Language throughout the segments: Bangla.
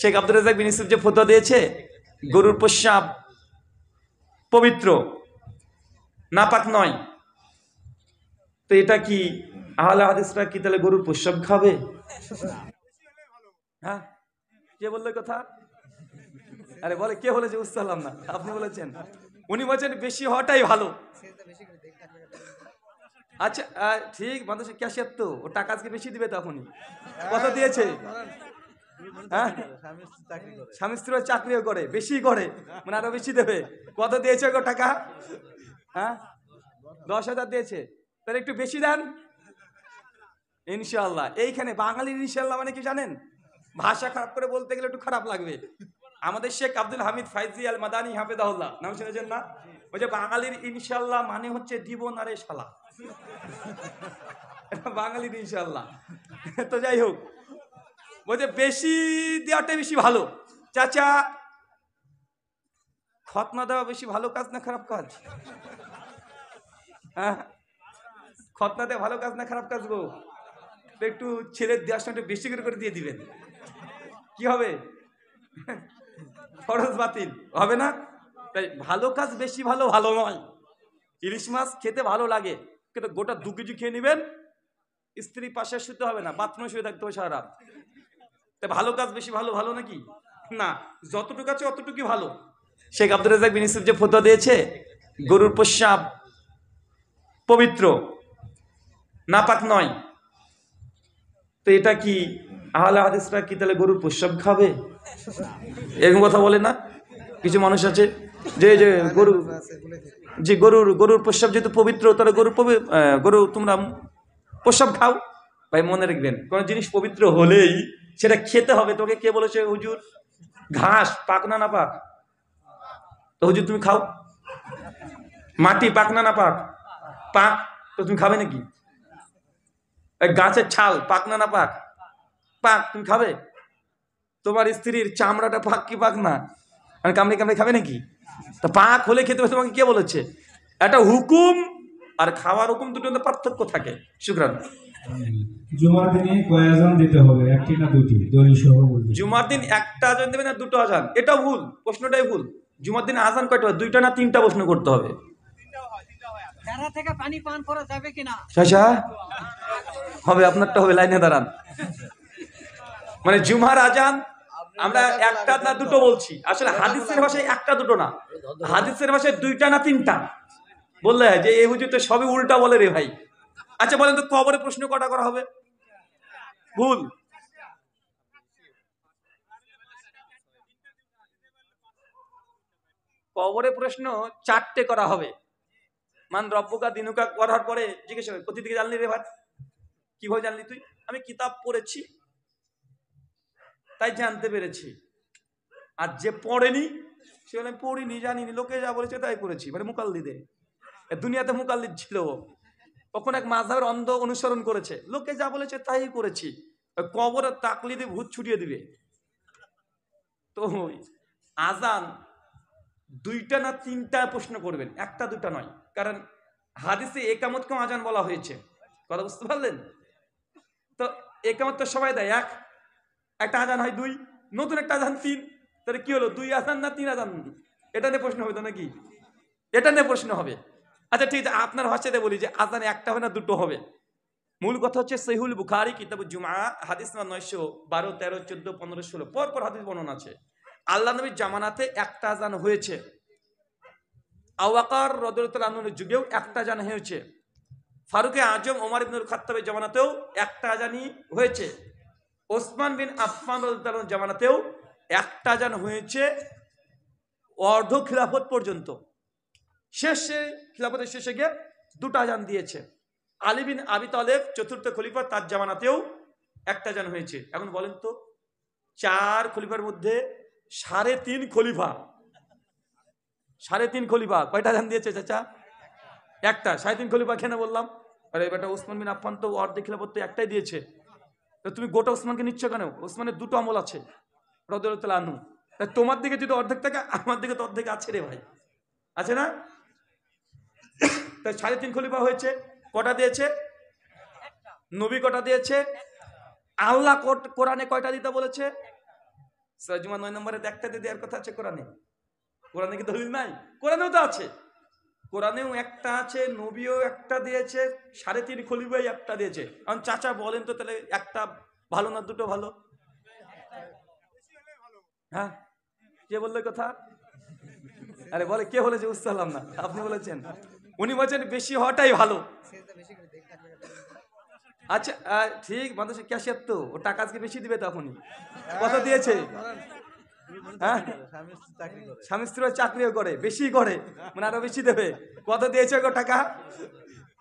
শেখ আব্দুর রাজ্জাক বিন ইউসুফ যে ফতোয়া দিয়েছে গরুর প্রস্রাব পবিত্র, নাপাক নয়, তো এটা কি আহলে হাদিসরা কি তাহলে গরুর প্রস্রাব খাবে? হ্যাঁ, কে বললো কথা? আরে বলে কে বলেছে? বুঝতে পারলাম না। আপনি বলেছেন, উনি বলছেন বেশি হওয়াটাই ভালো। আচ্ছা ঠিক, মানুষের ক্যাশিয়ার তো ও টাকা আজকে বেশি দিবে, তখনই কত দিয়েছে? হ্যাঁ, স্বামী স্ত্রী চাকরিও করে, বেশি করে, মানে আরো বেশি দেবে। কত দিয়েছে গো টাকা? হ্যাঁ, 10,000 দিয়েছে, তাহলে একটু বেশি দেন ইনশাআল্লাহ। এইখানে বাঙালির ইনশাআল্লাহ মানে কি জানেন? ভাষা খারাপ করে বলতে গেলে একটু খারাপ লাগবে। আমাদের শেখ আব্দুল হামিদ ফাইজি আল মাদানী হাফেজাহুল্লাহ নাম শুনেছেন না? ওই যে বাঙালির ইনশাআল্লাহ মানে হচ্ছে দিব না রে শালা, বাঙালির ইনশাআল্লাহ। তো যাই হোক, বলছে বেশি দেওয়াটাই বেশি ভালো। চাচা, খতনা দেওয়া বেশি ভালো কাজ না খারাপ কাজ? হ্যাঁ, খতনা দেওয়া ভালো কাজ না খারাপ কাজ গো? একটু ছেলের দেওয়ার সময় একটু বেশি করে দিয়ে দিবেন, কি হবে? ফরজ বাতিল হবে না? তাই ভালো কাজ বেশি ভালো ভালো নয়। ইলিশ মাছ খেতে ভালো লাগে, কিন্তু গোটা 2 কেজি খেয়ে নেবেন, স্ত্রী পাশে শুতে হবে না, বাথরুমে শুয়ে থাকতে হবে সারা রাত। তাই ভালো কাজ বেশি ভালো ভালো নাকি? না, যতটুকু আছে অতটুকুই ভালো। শেখ আব্দুর রাজ্জাক বিন ইউসুফ যে ফতোয়া দিয়েছে গরুর প্রস্রাব পবিত্র, নাপাক নয়, তো এটা কি আহলে হাদিসরা কি তাহলে গরুর প্রস্রাব খাবে? এরকম কথা বলে না কিছু মানুষ আছে, যে যে গরু, যে গরুর প্রস্রাব যেহেতু পবিত্র, তাহলে গরু তোমরা প্রস্রাব খাও। ভাই মনে রাখবেন, কোন জিনিস পবিত্র হলেই সেটা খেতে হবে। তোকে কে বলেছে হুজুর ঘাস পাক না পাক? তো হুজুর তুমি খাও। মাটি পাক না পাক? পাক, তো তুমি খাবে নাকি? গাছের ছাল পাক না পাক? পাক, তুমি খাবে? তোমার স্ত্রীর চামড়াটা পাক কি পাক না? মানে কামড়ে কামড়ে খাবে নাকি? তা পাক হলে খেতে হবে, তোমাকে কে বলেছে? একটা হুকুম আর খাওয়ার হুকুম দুটোর মধ্যে পার্থক্য থাকে। শুকরান। জুমার দিনে কয় আযান দিতে হবে, একটি না দুটি? দলিল সহ বলবেন। জুমার দিন একটা আজান দেবে না 2টো আজান? এটা ভুল, প্রশ্নটাই ভুল। জুমার দিনে আজান কয়টা হয়? 2টা না 3টা প্রশ্ন করতে হবে। থেকে পানি পান করা যাবে কিনা? চাচা হবে, আপনারটা হবে, লাইনে দাঁড়ান। মানে জুমার আজান আমরা একটা না 2টো বলছি, আসলে হাদিসের ভাষায় একটা 2টো না, হাদিসের ভাষায় 2টা না 3টা বললে হয় যে এই হুজুর তো সবই উল্টা বলে রে ভাই। আচ্ছা বলেন তো, কবরে প্রশ্ন কটা করা হবে? ভুল। কবরে প্রশ্ন 4টে করা হবে। মান রব্বুকা দিনুকা করার পরে জিজ্ঞেস হবে কোথা থেকে জানলি রে ভাই? কিভাবে জানলি তুই? আমি কিতাব পড়েছি তাই জানতে পেরেছি। আর যে পড়েনি সে বলে পড়িনি, জানিনি, লোকে যা বলেছে তাই করেছি। মানে মুকাল্লিদে, দুনিয়াতে মুকাল্লিদ ছিল, কখন এক মাযহাবের অন্ধ অনুসরণ করেছে, লোকে যা বলেছে তাই করেছি। কবরের তাকলিদে ভূত ছুটিয়ে দিবে। তো আজান 2টা না 3টা প্রশ্ন করবেন, একটা 2টা নয়। কারণ হাদিসে একামতকেও আজান বলা হয়েছে। কথা বুঝতে পারলেন? তো একামত তো সবাই দেয়, একটা আজান হয় 2, নতুন একটা আজান 3, তাহলে কি হলো? 2 আজান না 3 আজান? এটা নিয়ে প্রশ্ন হবে তো নাকি? এটা নিয়ে প্রশ্ন হবে। আচ্ছা ঠিক আছে, আপনার ভাষাতে বলি যে আজান একটা হবে না 2টো হবে? মূল কথা হচ্ছে সহিহুল বুখারী কিতাবুল জুমআ হাদিস নাম্বার 912, 13, 14, 15, 16 পর হাদিস বর্ণনা আছে। আল্লাহ নবীর জামানাতে একটা আজান হয়েছে, আবু বকর রাদিয়াল্লাহু আনহুর যুগেও একটা আজান হয়েছে, ফারুকে আজম ওমর ইবনুল খাত্তাবের জামানাতেও একটা আজানই হয়েছে, ওসমান বিন আফফান রাদিয়াল্লাহু আনহুর জামানাতেও একটা আজান হয়েছে অর্ধ খিলাফত পর্যন্ত। শেষে খিলাফতের শেষে গিয়ে 2টা আজান দিয়েছে। আলী বিন আবি তালেব চতুর্থ খলিফা, তার জামানাতেও একটা আজান হয়েছে। এখন বলেন তো, 4 খলিফার মধ্যে 3.5 খলিফা, 3.5 খলিফা কয়টা আজান দিয়েছে চাচা? একটা। 3.5 খলিফা কেন বললাম? আরে বেটা, ওসমান বিন আফফান তো অর্ধেক খিলাফত তো একটাই দিয়েছে, তো তুমি গোটা ওসমানকে নিচ্ছ কেন? ওসমানের 2টো আমল আছে রাদিয়াল্লাহু তাআলা আনহু। তাই তোমার দিকে যদি অর্ধেক থাকে, আমার দিকে তো অর্ধেক আছে রে ভাই, আছে না? তাই 3.5 খলিফা হয়েছে। কটা দিয়েছে? নবী কটা দিয়েছে? আল্লাহ কোরআনে কয়টা দিতে বলেছে? সূরা জুমা 9 নম্বরে একটা দিয়ে দেওয়ার কথা আছে কোরআনে। কোরআনে কি দলিল নাই? কোরআনেও তো আছে, কোরআনেও একটা আছে, নবীও একটা দিয়েছে, 3.5 খলিফাই একটা দিয়েছে। এখন চাচা বলেন তো তাহলে একটা ভালো না দুটো ভালো? হ্যাঁ, কে বললো কথা? আরে বলে কে বলেছে? বুঝতে পারলাম না। আপনি বলেছেন, উনি বলছেন বেশি হওয়াটাই ভালো। আচ্ছা ঠিক, মানুষের ক্যাশিয়ার তো ও টাকা আজকে বেশি দিবে তখনই। কত দিয়েছে? হ্যাঁ, স্বামী স্ত্রী চাকরিও করে, বেশি করে, মানে আরো বেশি দেবে। কত দিয়েছে গো টাকা?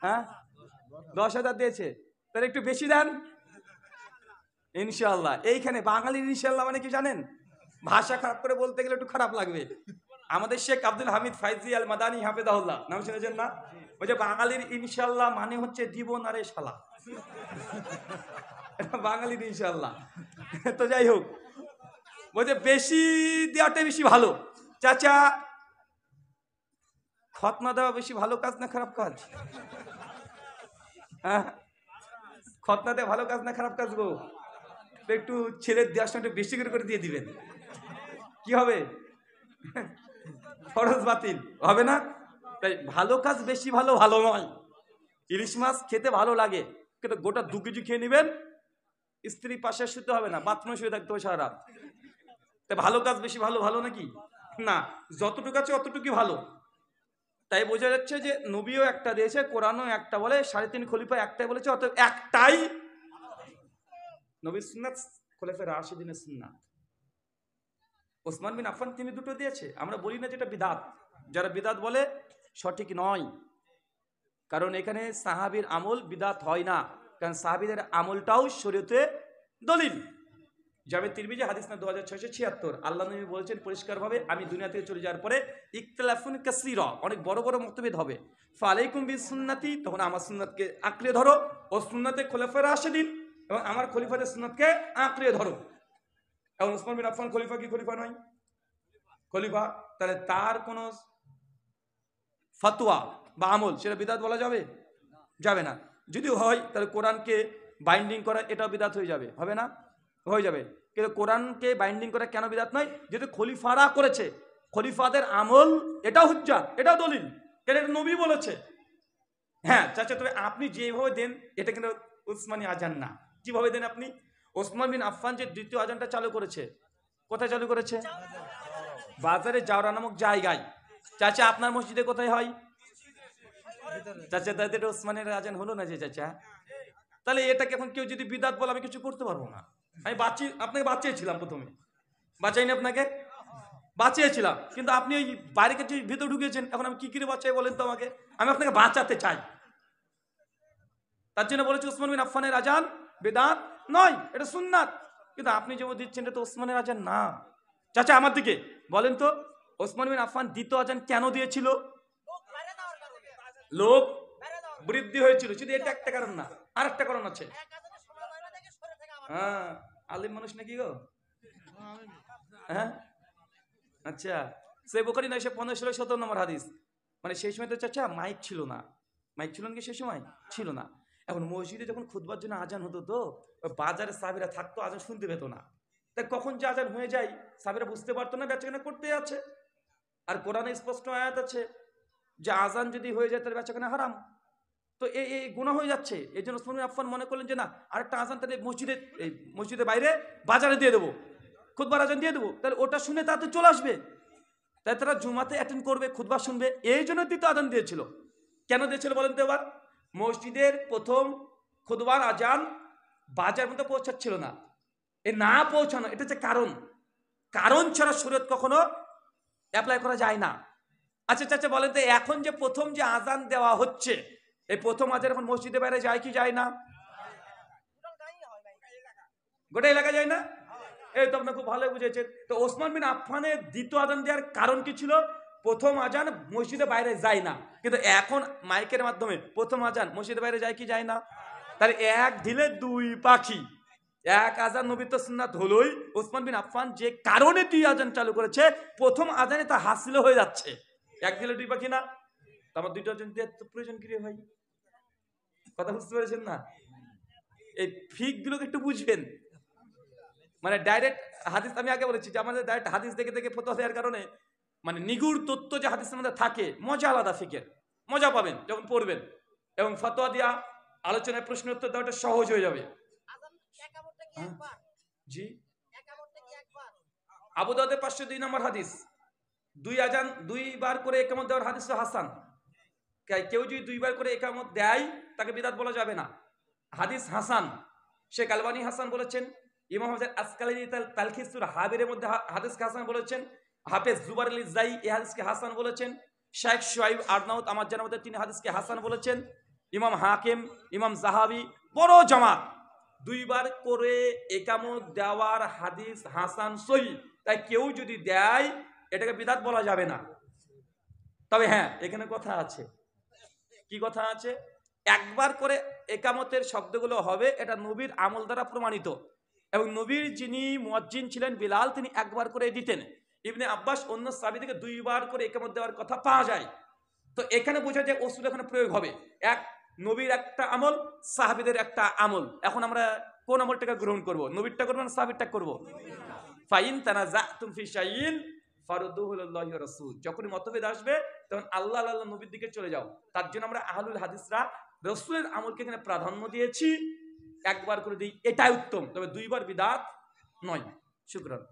হ্যাঁ, 10,000 দিয়েছে, তাহলে একটু বেশি দেন ইনশাআল্লাহ। এইখানে বাঙালির ইনশাআল্লাহ মানে কি জানেন? ভাষা খারাপ করে বলতে গেলে একটু খারাপ লাগবে। আমাদের শেখ আব্দুল হামিদ ফাইজি আল মাদানী হাফেজাহুল্লাহ নাম শুনেছেন না? ওই যে বাঙালির ইনশাআল্লাহ মানে হচ্ছে দিব না রে শালা, এটা বাঙালির ইনশাআল্লাহ। তো যাই হোক, বলছে বেশি দেওয়াটাই বেশি ভালো। চাচা, খতনা দেওয়া বেশি ভালো কাজ না খারাপ কাজ? হ্যাঁ, খতনা দেওয়া ভালো কাজ না খারাপ কাজ গো? তো একটু ছেলের দেওয়ার সময় একটু বেশি করে দিয়ে দিবেন, কি হবে? ফরজ বাতিল হবে না? তাই ভালো কাজ বেশি ভালো ভালো নয়। ইলিশ মাছ খেতে ভালো লাগে, কিন্তু গোটা 2 কেজি খেয়ে নেবেন, স্ত্রী পাশে শুতে হবে না, বাথরুমে শুয়ে থাকতে হবে সারা রাত। তাই ভালো কাজ বেশি ভালো ভালো নাকি? না, যতটুকু আছে অতটুকুই ভালো। তাই বোঝা যাচ্ছে যে নবীও একটা দিয়েছে, কোরআনও একটা বলে, 3.5 খলিফা একটাই বলেছে, অতএব একটাই নবীর সুন্নাত, খোলাফায়ে রাশিদিনের সুন্নাত। ওসমান বিন আফফান তিনি দুটো দিয়েছে। আমরা বলি না যেটা বিদাত, যারা বিদাত বলে সঠিক নয়, কারণ এখানে সাহাবীর আমল বিদাত হয় না, কারণ সাহাবীদের আমলটাও শরীয়তে দলিল। জামে তিরমিজি হাদিস না 2676, আল্লাহ নবী বলেছেন পরিষ্কারভাবে, আমি দুনিয়া থেকে চলে যাওয়ার পরে ইখতিলাফুন কাসীরা, অনেক বড় বড় মতভেদ হবে। ফালাইকুম বিসুন্নতি, তখন আমার সুন্নাতকে আঁকড়ে ধরো, ও সুন্নাতে খোলাফায়ে রাশিদিন, এবং আমার খলিফাদের সুন্নাতকে আঁকড়ে ধরো। এখন ওসমান বিন আফফান খলিফা কি খলিফা নয়? খলিফা। তাহলে তার কোন ফতোয়া বা আমল সেটা বিদাত বলা যাবে? যাবে না। যদি হয় তাহলে কোরআনকে বাইন্ডিং করা এটাও বিদাত হয়ে যাবে, হবে না? হয়ে যাবে। কিন্তু কোরআনকে বাইন্ডিং করা কেন বিদাত নয়? যদি খলিফারা করেছে, খলিফাদের আমল, এটাও হুজ্জাত, এটাও দলিল, কেন এটা নবী বলেছে। হ্যাঁ চাচা, তবে আপনি যেভাবে দেন এটা কিন্তু উসমানী আজান না। কিভাবে দেন আপনি? ওসমান বিন আফফান যে দ্বিতীয় আজানটা চালু করেছে, কোথায় চালু করেছে? বাজারে জাওরা নামক জায়গায়। চাচা আপনার মসজিদে কোথায় হয়? চাচা তাদের ওসমানের আজান হলো না যে চাচা, তাহলে এটাকে এখন কেউ যদি বিদাত বলে আমি কিছু করতে পারবো না। আমি আপনাকে বাঁচিয়েছিলাম, প্রথমে বাঁচাইনি আপনাকে, বাঁচিয়েছিলাম, কিন্তু আপনি ওই বাইরে কাছে ভিতরে ঢুকিয়েছেন, এখন আমি কি করে বাঁচাই বলেন তো আমাকে? আমি আপনাকে বাঁচাতে চাই, তার জন্য বলেছি ওসমান বিন আফফানের আজান বিদাত নয়, এটা সুন্নাত। কিন্তু আপনি যেমন দিচ্ছেন এটা তো ওসমানের আজান না। চাচা আমার দিকে বলেন তো, ওসমান বিন আফফান দ্বিতীয় আজান কেন দিয়েছিল? লোক বৃদ্ধি হয়েছিল, শুধু এটা একটা কারণ না, আর একটা কারণ আছে। হ্যাঁ, আলিম মানুষ নাকি গো? হ্যাঁ, আচ্ছা, সে বুখারী 915-17 নম্বর হাদিস। মানে সেই সময় তো চাচা মাইক ছিল না। মাইক ছিল নাকি সেই সময়? ছিল না। এখন মসজিদে যখন খুতবার জন্য আজান হতো, তো বাজারে সাহাবীরা থাকতো, আজান শুনতে পেত না। তাই কখন যে আজান হয়ে যায় সাহাবীরা বুঝতে পারতো না, বেচাকেনা করতে আছে। আর কোরআনে স্পষ্ট আয়াত আছে যে আজান যদি হয়ে যায় তাহলে বেচাকেনা হারাম। তো এই গুনাহ হয়ে যাচ্ছে। এই জন্য ওসমান বিন আফফান মনে করলেন যে না, আরেকটা আজান তাহলে মসজিদের বাইরে বাজারে দিয়ে দেবো, খুতবার আজান দিয়ে দেবো, তাহলে ওটা শুনে তাতে চলে আসবে, তাই তারা জুমাতে অ্যাটেন্ড করবে, খুতবা শুনবে। এই জন্য দ্বিতীয় আজান দিয়েছিল। কেন দিয়েছিল বলেন তো এবার? মসজিদের প্রথম খুতবার আজান বাজার মধ্যে পৌঁছাচ্ছিল না, এ না পৌঁছানো এটা হচ্ছে কারণ। কারণ ছাড়া শরীয়ত কখনো অ্যাপ্লাই করা যায় না। আচ্ছা চাচা বলেন তো, এখন যে প্রথম যে আজান দেওয়া হচ্ছে, এই প্রথম আজান এখন মসজিদের বাইরে যায় কি যায় না? গোটা এলাকা যায় না? এই তো আপনার খুব ভালো বুঝেছেন। তো ওসমান বিন আফফানের দ্বিতীয় আজান দেওয়ার কারণ কি ছিল? প্রথম আজান মসজিদের বাইরে যায় না, কিন্তু এখন মাইকের মাধ্যমে প্রথম আজান মসজিদের বাইরে যায় কি যায় না? তাহলে এক ঢিলে দুই পাখি, এক আজান নবীর তো সুন্নাত হলোই, ওসমান বিন আফফান যে কারণে দুই আজান চালু করেছে, প্রথম আজানে তা হাসিল হয়ে যাচ্ছে। এক ঢিলে দুই পাখি না? আমার দুইটা আজান দেওয়ার তো প্রয়োজন কি রে ভাই? কথা বুঝতে পেরেছেন না? এই ফিক গুলোকে একটু বুঝবেন। মানে ডাইরেক্ট হাদিস, আমি আগে বলেছি যে আমাদের ডাইরেক্ট হাদিস দেখে দেখে ফতোয়া দেওয়ার কারণে মানে নিগুড় তথ্য যে হাদিসের মধ্যে থাকে, মজা আলাদা ফিকের, মজা পাবেন যখন পড়বেন, এবং ফতোয়া দেওয়া, আলোচনায় প্রশ্ন উত্তর দেওয়াটা সহজ হয়ে যাবে। জি, আবু দাউদের 502 নম্বর হাদিস, দুই আজান দুইবার করে একামত দেওয়ার হাদিস হাসান। কেউ যদি দুইবার করে একামত দেয় তাকে বিদআত বলা যাবে না, হাদিস হাসান। শেখ আলবানী হাসান বলেছেন, ইমাম হাজার আসকালানি তালখিসুল হাবিরের মধ্যে হাদিসকে হাসান বলেছেন, হাফেজ জুবার আলী জাই এই হাদিসকে হাসান বলেছেন, শেখ শুআইব আরনাউত আমার জানার মধ্যে তিনি হাদিসকে হাসান বলেছেন, ইমাম হাকিম, ইমাম জাহাবি, বড় জামাত দুইবার করে একামত দেওয়ার হাদিস হাসান সহিহ। তাই কেউ যদি দেয় এটাকে বিদআত বলা যাবে না। তবে হ্যাঁ, এখানে কথা আছে। কি কথা আছে? একবার করে একামতের শব্দগুলো হবে, এটা নবীর আমল দ্বারা প্রমাণিত, এবং নবীর যিনি মুয়াজ্জিন ছিলেন বিলাল, তিনি একবার করে দিতেন। ইবনে আব্বাস অন্য সাহাবী থেকে দুইবার করে একামত দেওয়ার কথা পাওয়া যায়। তো এখানে বোঝা যায় ওসুল এখানে প্রয়োগ হবে। এক, নবীর একটা আমল, সাহাবীদের একটা আমল। এখন আমরা কোন আমলটাকে গ্রহণ করব? নবীরটা করব না সাহাবীরটা করব? ফাইন তানাজাতুম ফি শাইইন ফারুদ্দুহু ইলাল্লাহি ওয়া রাসূল। যখনই মতভেদ আসবে তখন আল্লাহ আল্লাহ নবীর দিকে চলে যাও। তার জন্য আমরা আহলুল হাদিসরা রাসূলের আমলকে এখানে প্রাধান্য দিয়েছি। একবার করে দিই, এটাই উত্তম, তবে দুইবার বিদআত নয়। শুকরান।